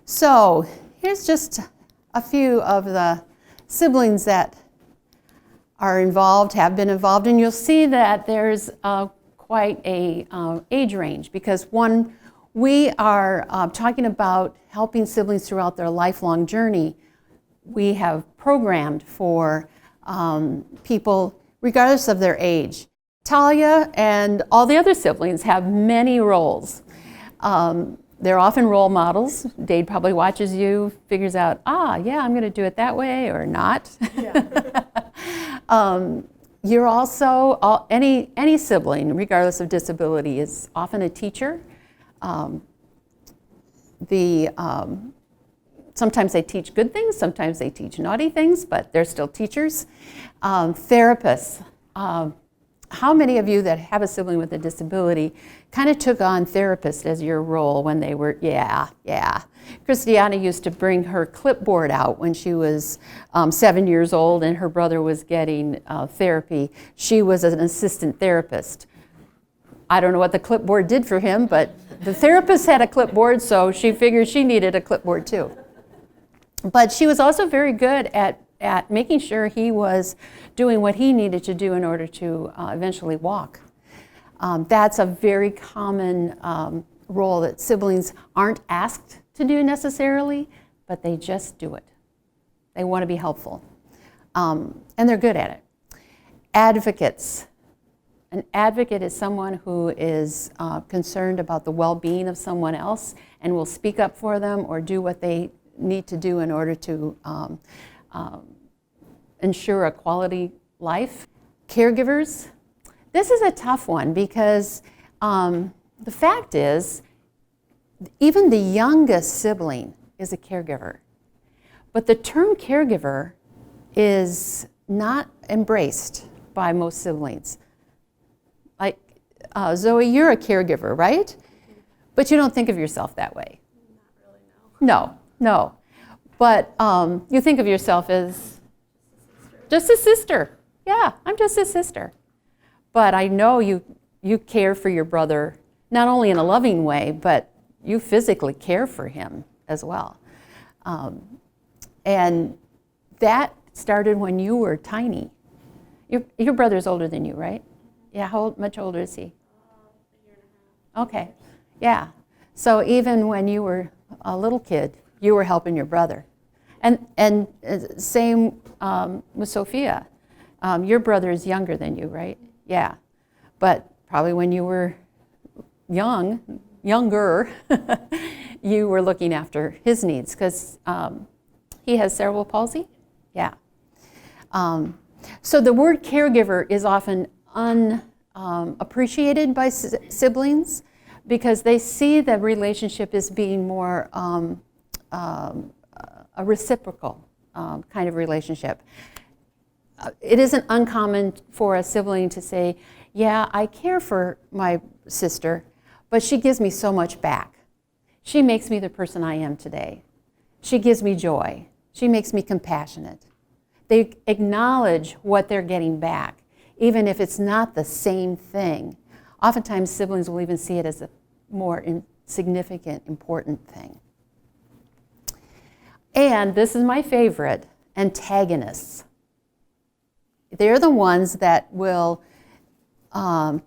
So here's just a few of the siblings that are involved, have been involved, and you'll see that there's quite a age range, because one, we are talking about helping siblings throughout their lifelong journey. We have programmed for people regardless of their age. Talia and all the other siblings have many roles. They're often role models. Dade probably watches you, figures out, yeah, I'm going to do it that way or not. Yeah. You're also, any sibling, regardless of disability, is often a teacher. Sometimes they teach good things, sometimes they teach naughty things, but they're still teachers. Therapists. How many of you that have a sibling with a disability kind of took on therapist as your role when they were, yeah. Christiana used to bring her clipboard out when she was 7 years old and her brother was getting therapy. She was an assistant therapist. I don't know what the clipboard did for him, but the therapist had a clipboard, so she figured she needed a clipboard too. But she was also very good at making sure he was doing what he needed to do in order to eventually walk. That's a very common role that siblings aren't asked to do necessarily, but they just do it. They want to be helpful, and they're good at it. Advocates. An advocate is someone who is concerned about the well-being of someone else and will speak up for them or do what they need to do in order to ensure a quality life. Caregivers. This is a tough one because the fact is, even the youngest sibling is a caregiver. But the term caregiver is not embraced by most siblings. Like, Zoe, you're a caregiver, right? But you don't think of yourself that way. Not really, No. But you think of yourself as just a sister. Yeah, I'm just a sister. But I know you care for your brother, not only in a loving way, but you physically care for him as well. And that started when you were tiny. Your brother's older than you, right? Yeah, much older is he? A year and a half. Okay, yeah. So even when you were a little kid, you were helping your brother. And same with Sophia. Your brother is younger than you, right? Yeah. But probably when you were younger, you were looking after his needs because he has cerebral palsy? Yeah. So the word caregiver is often unappreciated by siblings because they see the relationship as being more a reciprocal kind of relationship. It isn't uncommon for a sibling to say, yeah, I care for my sister, but she gives me so much back. She makes me the person I am today. She gives me joy. She makes me compassionate. They acknowledge what they're getting back, even if it's not the same thing. Oftentimes, siblings will even see it as a more significant, important thing. And this is my favorite, antagonists. They're the ones that will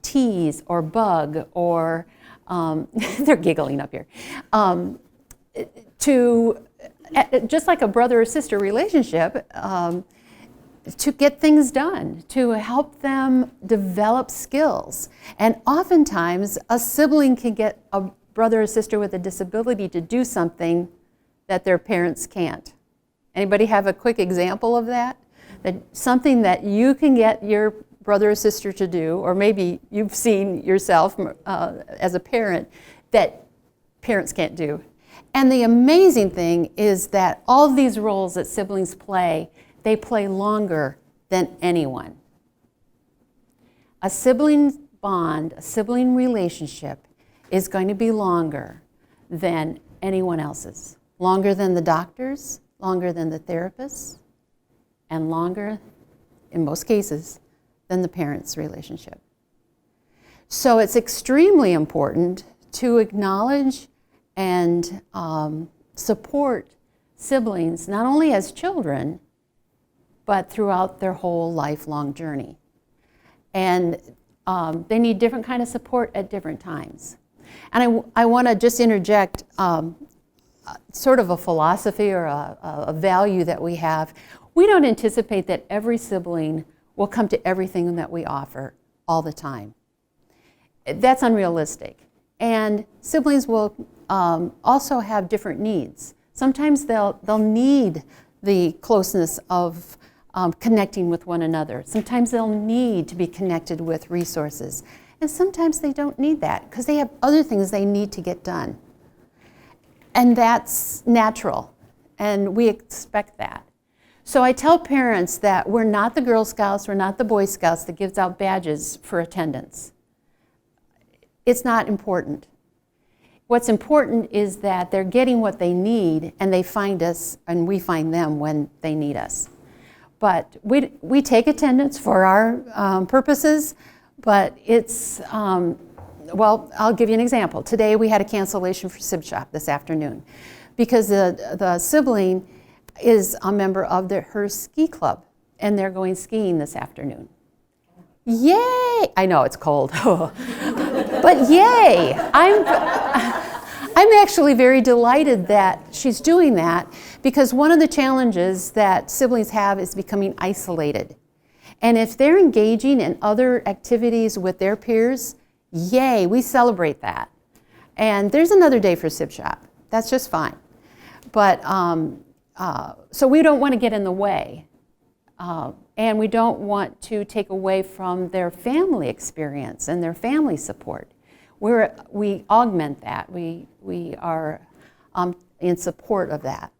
tease or bug or, they're giggling up here, just like a brother or sister relationship, to get things done, to help them develop skills. And oftentimes, a sibling can get a brother or sister with a disability to do something that their parents can't. Anybody have a quick example of that? That something that you can get your brother or sister to do, or maybe you've seen yourself as a parent, that parents can't do. And the amazing thing is that all of these roles that siblings play, they play longer than anyone. A sibling bond, a sibling relationship is going to be longer than anyone else's. Longer than the doctors, longer than the therapists, and longer, in most cases, than the parents' relationship. So it's extremely important to acknowledge and support siblings not only as children, but throughout their whole lifelong journey. And they need different kind of support at different times. And I want to just interject sort of a philosophy or a value that we have. We don't anticipate that every sibling will come to everything that we offer all the time. That's unrealistic. And siblings will also have different needs. Sometimes they'll need the closeness of connecting with one another. Sometimes they'll need to be connected with resources. And sometimes they don't need that because they have other things they need to get done. And that's natural, and we expect that. So I tell parents that we're not the Girl Scouts, we're not the Boy Scouts that gives out badges for attendance. It's not important. What's important is that they're getting what they need, and they find us, and we find them when they need us. But we take attendance for our purposes, but it's, well, I'll give you an example. Today we had a cancellation for Sib Shop this afternoon because the sibling is a member of her ski club, and they're going skiing this afternoon. Yay! I know it's cold, but yay! I'm actually very delighted that she's doing that because one of the challenges that siblings have is becoming isolated. And if they're engaging in other activities with their peers, yay, we celebrate that. And there's another day for Sib Shop. That's just fine. But so we don't want to get in the way. And we don't want to take away from their family experience and their family support. We augment that. We are in support of that.